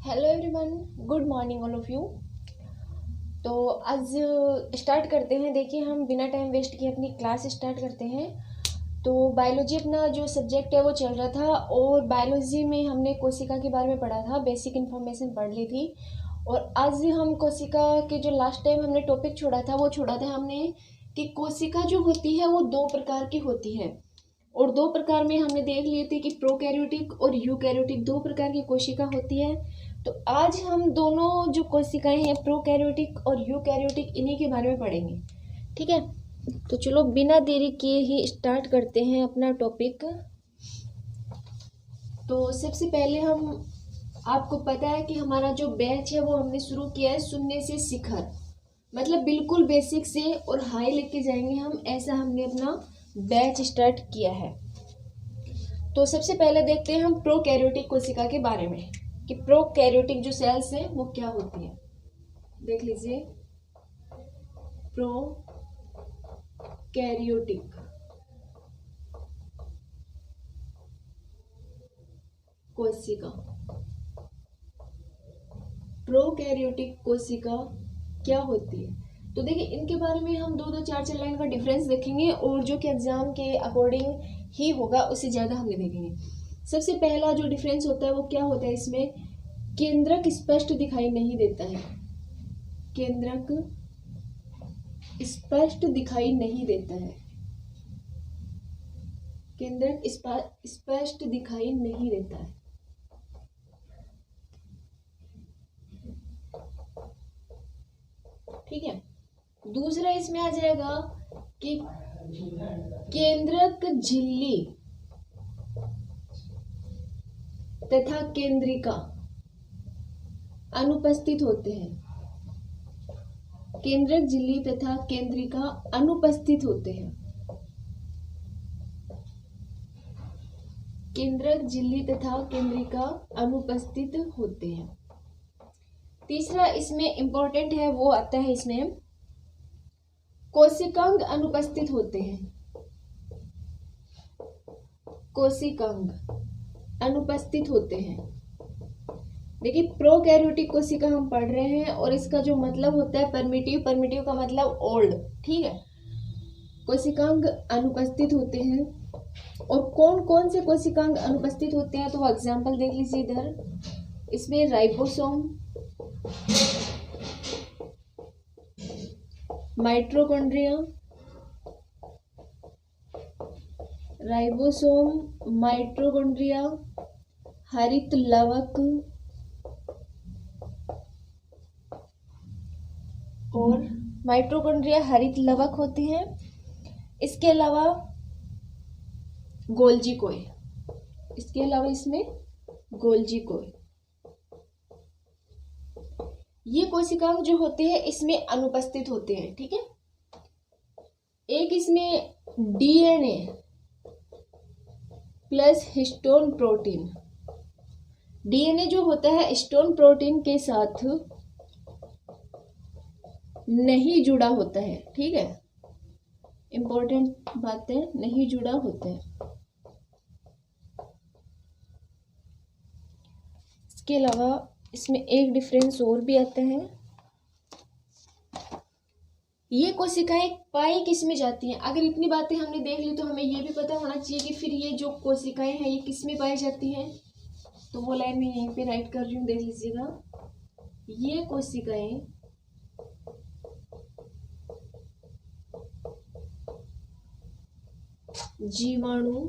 Hello everyone, good morning all of you. तो आज start करते हैं। देखिए, हम बिना टाइम वेस्ट किए अपनी क्लास स्टार्ट करते हैं। तो बायोलॉजी अपना जो सब्जेक्ट है वो चल रहा था, और बायोलॉजी में हमने कोशिका के बारे में पढ़ा था, बेसिक इन्फॉर्मेशन पढ़ ली थी। और आज हम कोशिका के जो लास्ट टाइम हमने टॉपिक छोड़ा था वो छोड़ा था हमने कि कोशिका जो होती है वो दो प्रकार की होती है। और दो प्रकार में हमने देख लिए थे कि प्रोकैरियोटिक और यूकैरियोटिक दो प्रकार की कोशिका होती है। तो आज हम दोनों जो कोशिकाएं हैं, प्रोकैरियोटिक और यूकैरियोटिक, इन्हीं के बारे में पढ़ेंगे। ठीक है, तो चलो बिना देरी किए ही स्टार्ट करते हैं अपना टॉपिक। तो सबसे पहले हम, आपको पता है कि हमारा जो बैच है वो हमने शुरू किया है शून्य से शिखर, मतलब बिल्कुल बेसिक से और हाई लेके जाएंगे हम, ऐसा हमने अपना बैच स्टार्ट किया है। तो सबसे पहले देखते हैं हम प्रोकैरियोटिक कोशिका के बारे में कि प्रोकैरियोटिक जो सेल्स हैं वो क्या होती हैं। देख लीजिए, प्रोकैरियोटिक कोशिका, प्रोकैरियोटिक कोशिका क्या होती है। तो देखिए, इनके बारे में हम दो चार लाइन का डिफरेंस देखेंगे, और जो कि एग्जाम के अकॉर्डिंग ही होगा उससे ज़्यादा हम देखेंगे। सबसे पहला जो डिफरेंस होता है वो क्या होता है, इसमें केंद्रक स्पष्ट दिखाई नहीं देता है। केंद्रक स्पष्ट दिखाई नहीं देता है। केंद्रक स्पष्ट दिखाई नहीं देता है। ठीक है, दूसरा इसमें आ जाएगा कि केंद्रक झिल्ली तथा केंद्रिका अनुपस्थित होते हैं। केंद्रक झिल्ली तथा केंद्रिका अनुपस्थित होते हैं। केंद्रक झिल्ली तथा केंद्रिका अनुपस्थित होते हैं। तीसरा इसमें इंपॉर्टेंट है, वो आता है इसमें कोशिकांग अनुपस्थित होते हैं। कोशिकांग अनुपस्थित होते हैं। देखिए, प्रोकैरियोटिक कोशिका हम पढ़ रहे हैं और इसका जो मतलब होता है परमिटिव, परमिटिव का मतलब ओल्ड। ठीक है, कोशिकांग अनुपस्थित होते हैं। और कौन कौन से कोशिकांग अनुपस्थित होते हैं, तो एग्जांपल देख लीजिए इधर। इसमें राइबोसोम, माइटोकॉन्ड्रिया, राइबोसोम, माइटोकॉन्ड्रिया, हरित लवक और माइटोकॉन्ड्रिया हरित लवक होते हैं। इसके अलावा गोल्जी कोय, इसके अलावा इसमें गोल्जी कोय, ये कोशिकांग जो होते हैं इसमें अनुपस्थित होते हैं। ठीक है, एक इसमें DNA plus histone protein, DNA जो होता है हिस्टोन प्रोटीन के साथ नहीं जुड़ा होता है। ठीक है, इंपॉर्टेंट बात है, नहीं जुड़ा होता है। इसके अलावा इसमें एक डिफरेंस और भी आता है, ये कोशिकाएं पाई किस में जाती हैं। अगर इतनी बातें हमने देख ली तो हमें ये भी पता होना चाहिए कि फिर ये जो कोशिकाएं हैं ये किस में पाई जाती हैं। तो वो लाइन में यहीं पे राइट कर रही हूँ, देख लीजिएगा। ये कोशिकाएं जीवाणु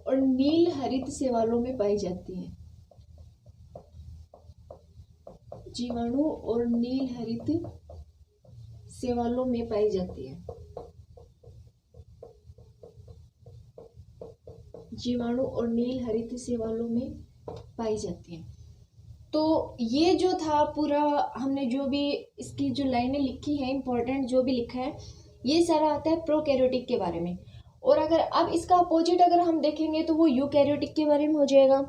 और नील हरित शैवालों में पाई जाती हैं। जीवाणु और नील हरित शैवालों में पाई जाती है। जीवाणु और नील हरित शैवालों में पाई जाती है। तो ये जो था पूरा, हमने जो भी इसकी जो लाइनें लिखी है, इंपॉर्टेंट जो भी लिखा है, ये सारा आता है प्रोकैरियोटिक के बारे में। और अगर अब इसका अपोजिट अगर हम देखेंगे तो वो यूकैरियोटिक के बारे में हो जाएगा।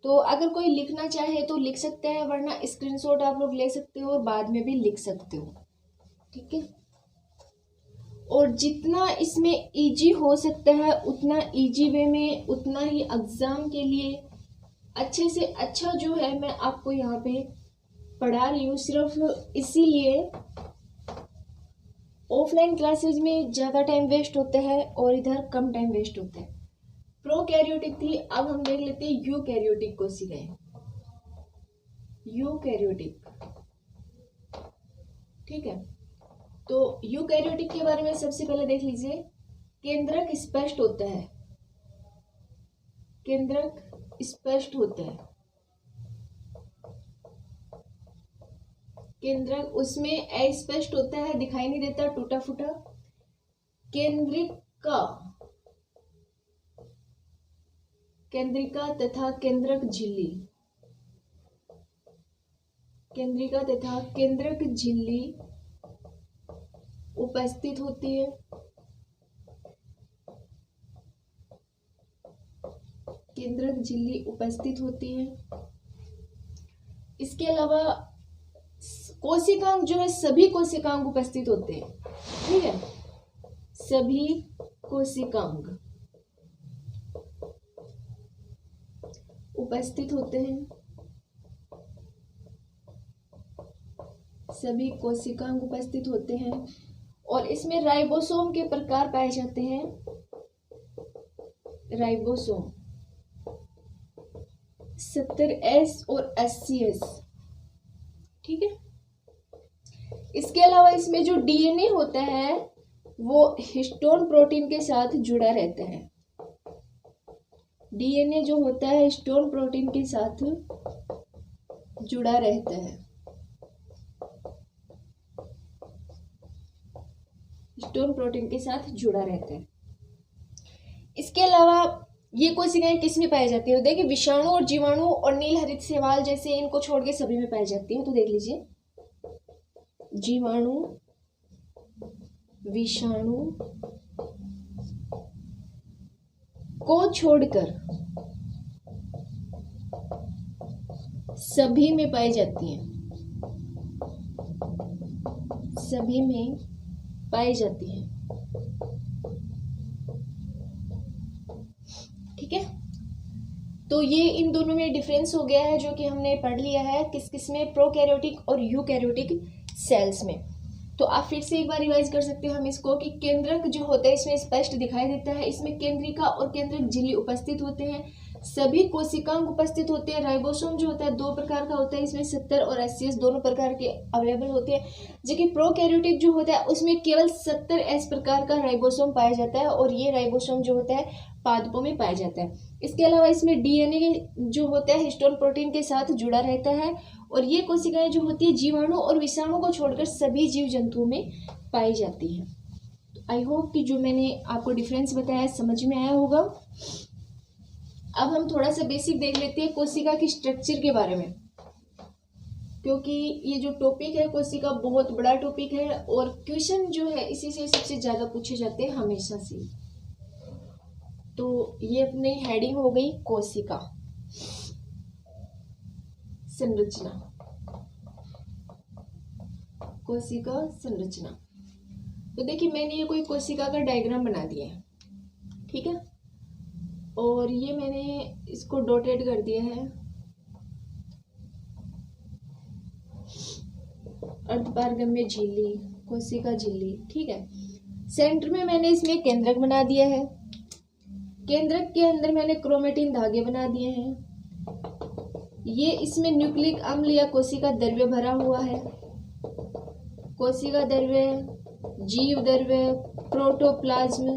तो अगर कोई लिखना चाहे तो लिख सकते हैं, वरना स्क्रीनशॉट आप लोग ले सकते हो और बाद में भी लिख सकते हो। ठीक है, और जितना इसमें इजी हो सकता है उतना इजी वे में, उतना ही एग्जाम के लिए अच्छे से अच्छा जो है मैं आपको यहाँ पे पढ़ा रही हूँ सिर्फ इसीलिए। ऑफलाइन क्लासेज में ज़्यादा टाइम वेस्ट होता है और इधर कम टाइम वेस्ट होता है। प्रोकैरियोटिक थी, अब हम देख लेते हैं यूकैरियोटिक कोशिकाएं। यूकैरियोटिक, ठीक है। तो यूकैरियोटिक के बारे में सबसे पहले देख लीजिए। केंद्रक स्पष्ट होता है, केंद्रक स्पष्ट होता है, केंद्रक उसमें अस्पष्ट होता है, दिखाई नहीं देता, टूटा फूटा। केंद्रिका, केंद्रिका तथा केंद्रक झिल्ली, केंद्रिका तथा केंद्रक झिल्ली उपस्थित होती है। केंद्रक झिल्ली उपस्थित होती है। इसके अलावा कोशिकांग जो है, सभी कोशिकांग उपस्थित होते हैं, ठीक है। सभी कोशिकांग उपस्थित होते हैं, सभी कोशिकांग उपस्थित होते हैं। और इसमें राइबोसोम के प्रकार पाए जाते हैं। राइबोसोम 70S और 80S, ठीक है। इसके अलावा इसमें जो डीएनए होता है वो हिस्टोन प्रोटीन के साथ जुड़ा रहता है। डीएनए जो होता है हिस्टोन प्रोटीन के साथ जुड़ा रहता है, हिस्टोन प्रोटीन के साथ जुड़ा रहता है। इसके अलावा ये कोशिकाएं किस में पाई जाती है? देखिए, विषाणु और जीवाणु और नील हरित शैवाल जैसे इनको छोड़ के सभी में पाई जाती है। तो देख लीजिए, जीवाणु, विषाणु को छोड़कर सभी में पाई जाती हैं, सभी में पाई जाती हैं, ठीक है। तो ये इन दोनों में डिफरेंस हो गया है जो कि हमने पढ़ लिया है किस किस में, प्रोकैरियोटिक और यूकैरियोटिक सेल्स में। तो आप फिर से एक बार रिवाइज कर सकते हैं हम इसको कि केंद्रक जो होता है इसमें स्पष्ट दिखाई देता है, इसमें केंद्रिका और केंद्रक झिल्ली उपस्थित होते हैं, सभी कोशिकांग उपस्थित होते हैं। राइबोसोम जो होता है दो प्रकार का होता है, इसमें 70 और 80S दोनों प्रकार के अवेलेबल होते हैं। जबकि प्रोकैरियोटिक जो होता है उसमें केवल 70S प्रकार का राइबोसोम पाया जाता है और ये राइबोसोम जो होता है पादपों में पाया जाता है। इसके अलावा इसमें डीएनए जो होता है हिस्टोन प्रोटीन के साथ जुड़ा रहता है और ये कोशिकाएं जो होती है जीवाणु और विषाणु को छोड़कर सभी जीव जंतुओं में पाई जाती है। आई होप कि जो मैंने आपको डिफरेंस बताया समझ में आया होगा। अब हम थोड़ा सा बेसिक देख लेते हैं कोशिका की स्ट्रक्चर के बारे में, क्योंकि ये जो टॉपिक है कोशिका बहुत बड़ा टॉपिक है और क्वेश्चन जो है इसी से सबसे ज़्यादा पूछे जाते हैं हमेशा से। तो ये अपनी हेडिंग हो गई कोशिका संरचना, कोशिका संरचना। तो देखिए, मैंने ये कोई कोशिका का डायग्राम बना दिया है, ठीक है। और ये मैंने इसको डॉटेड कर दिया है, अर्धपारगम्य झिल्ली, कोशिका झिल्ली, ठीक है। सेंटर में मैंने इसमें केंद्रक बना दिया है, केंद्रक के अंदर मैंने क्रोमेटिन धागे बना दिए हैं। ये इसमें न्यूक्लिक अम्ल या कोशिका द्रव्य भरा हुआ है, कोशिका द्रव्य, जीव द्रव्य, प्रोटोप्लाज्म,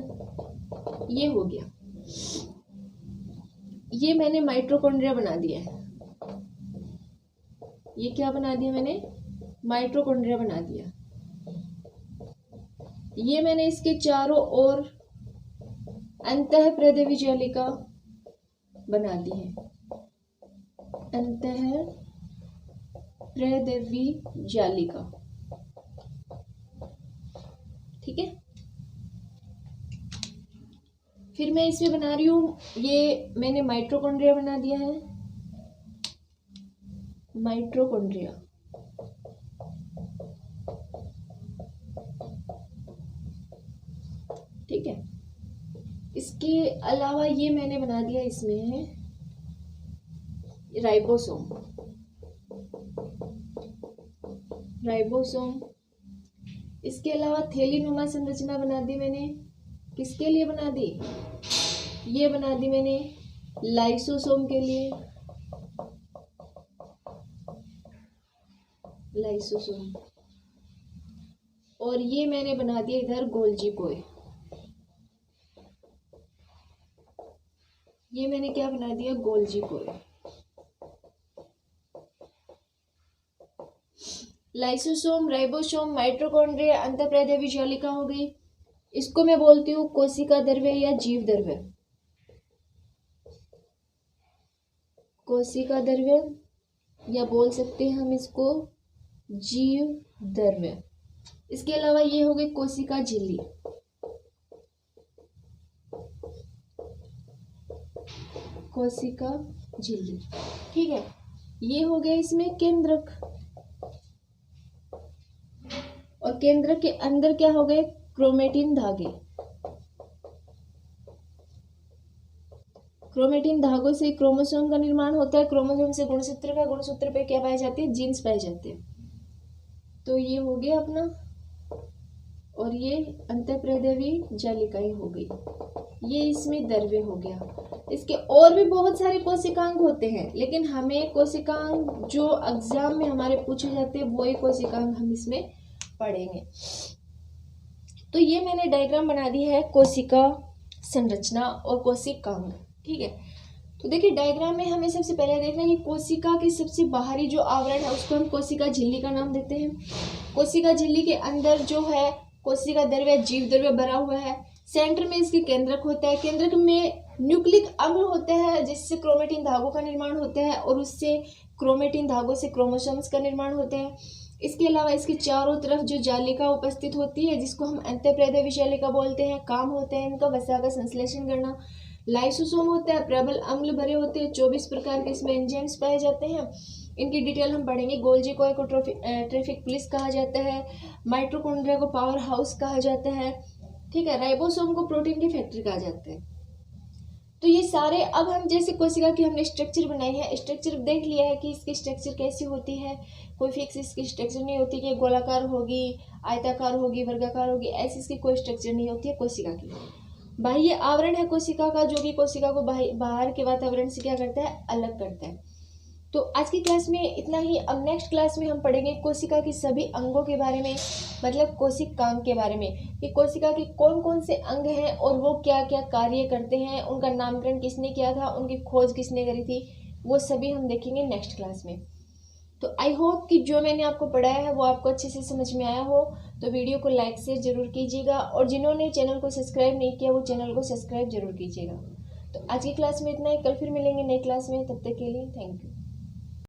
ये हो गया। ये मैंने माइटोकॉन्ड्रिया बना दिया है, ये क्या बना दिया मैंने? माइटोकॉन्ड्रिया बना दिया। ये मैंने इसके चारों ओर अंतःप्रदेवी जालिका बना दी है, अंतःप्रदेवी जालिका, ठीक है। फिर मैं इसमें बना रही हूँ, ये मैंने माइटोकॉन्ड्रिया बना दिया है, माइटोकॉन्ड्रिया, ठीक है। इसके अलावा ये मैंने बना दिया इसमें है राइबोसोम। राइबोसोम। इसके अलावा थैलीनुमा संरचना बना दी मैंने, किसके लिए बना दी, ये बना दी मैंने लाइसोसोम के लिए, लाइसोसोम। और ये मैंने बना दिया इधर गोल्जी कोय, ये मैंने क्या बना दिया, गोल्जी कोय। लाइसोसोम, राइबोसोम, माइटोकॉन्ड्रिया, अंतःप्रेद्यवी जालिका हो गई। इसको मैं बोलती हूँ कोशिका द्रव्य या जीव द्रव्य, कोशिका द्रव्य या बोल सकते हैं हम इसको जीव द्रव्य। इसके अलावा ये हो गई कोशिका झिल्ली, कोशिका झिल्ली, ठीक है। ये हो गया इसमें केंद्रक, और केंद्रक के अंदर क्या हो गए, क्रोमेटिन धागे। क्रोमेटिन धागों से क्रोमोसोम का निर्माण होता है, क्रोमोसोम से गुणसूत्र का, गुणसूत्र पे क्या पाए जाते हैं, जीन्स पाए जाते हैं। तो ये हो गया अपना, और ये अंतःप्रेद्यवी जालिकाएं हो गई, ये इसमें द्रव्य हो गया। इसके और भी बहुत सारे कोशिकांग होते हैं, लेकिन हमें कोशिकांग जो एग्जाम में हमारे पूछे जाते हैं वही कोशिकांग हम इसमें पढ़ेंगे। तो ये मैंने डायग्राम बना दी है कोशिका संरचना और कोशिकांग, ठीक है। तो देखिए डायग्राम में हमें सबसे पहले देखना है कि कोशिका के सबसे बाहरी जो आवरण है उसको हम कोशिका झिल्ली का नाम देते हैं। कोशिका झिल्ली के अंदर जो है कोशिका द्रव्य, जीव द्रव्य भरा हुआ है। सेंटर में इसके केंद्रक होता है, केंद्रक में न्यूक्लिक अम्ल होते हैं जिससे क्रोमेटिन धागों का निर्माण होता है, और उससे क्रोमेटिन धागों से क्रोमोसोम्स का निर्माण होता है। इसके अलावा इसके चारों तरफ जो जालिका उपस्थित होती है जिसको हम अंतःप्रेद्यवी जालिका बोलते हैं, काम होते हैं इनका वसा का संश्लेषण करना। लाइसोसोम होता है, प्रबल अम्ल भरे होते हैं, 24 प्रकार के इसमें एंजाइम्स पाए जाते हैं। इनकी डिटेल हम पढ़ेंगे। गोल्जी कोय को ट्रैफिक पुलिस कहा जाता है, माइटोकॉन्ड्रिया को पावर हाउस कहा जाता है, ठीक है। राइबोसोम को प्रोटीन की फैक्ट्री कहा जाता है। तो ये सारे, अब हम जैसे कोशिका की हमने स्ट्रक्चर बनाई है, स्ट्रक्चर देख लिया है कि इसकी स्ट्रक्चर कैसी होती है। कोई फिक्स इसकी स्ट्रक्चर नहीं होती कि गोलाकार होगी, आयताकार होगी, वर्गाकार होगी, ऐसी इसकी कोई स्ट्रक्चर नहीं होती है कोशिका की। बाह्य आवरण है कोशिका का जो कि कोशिका को बाहर के वातावरण से क्या करता है, अलग करता है। तो आज की क्लास में इतना ही। अब नेक्स्ट क्लास में हम पढ़ेंगे कोशिका के सभी अंगों के बारे में, मतलब कोशिकांग के बारे में, कि कोशिका के कौन कौन से अंग हैं और वो क्या क्या कार्य करते हैं, उनका नामकरण किसने किया था, उनकी खोज किसने करी थी, वो सभी हम देखेंगे नेक्स्ट क्लास में। तो आई होप कि जो मैंने आपको पढ़ाया है वो आपको अच्छे से समझ में आया हो। तो वीडियो को लाइक शेयर जरूर कीजिएगा, और जिन्होंने चैनल को सब्सक्राइब नहीं किया वो चैनल को सब्सक्राइब जरूर कीजिएगा। तो आज की क्लास में इतना ही, कल फिर मिलेंगे नई क्लास में, तब तक के लिए थैंक यू।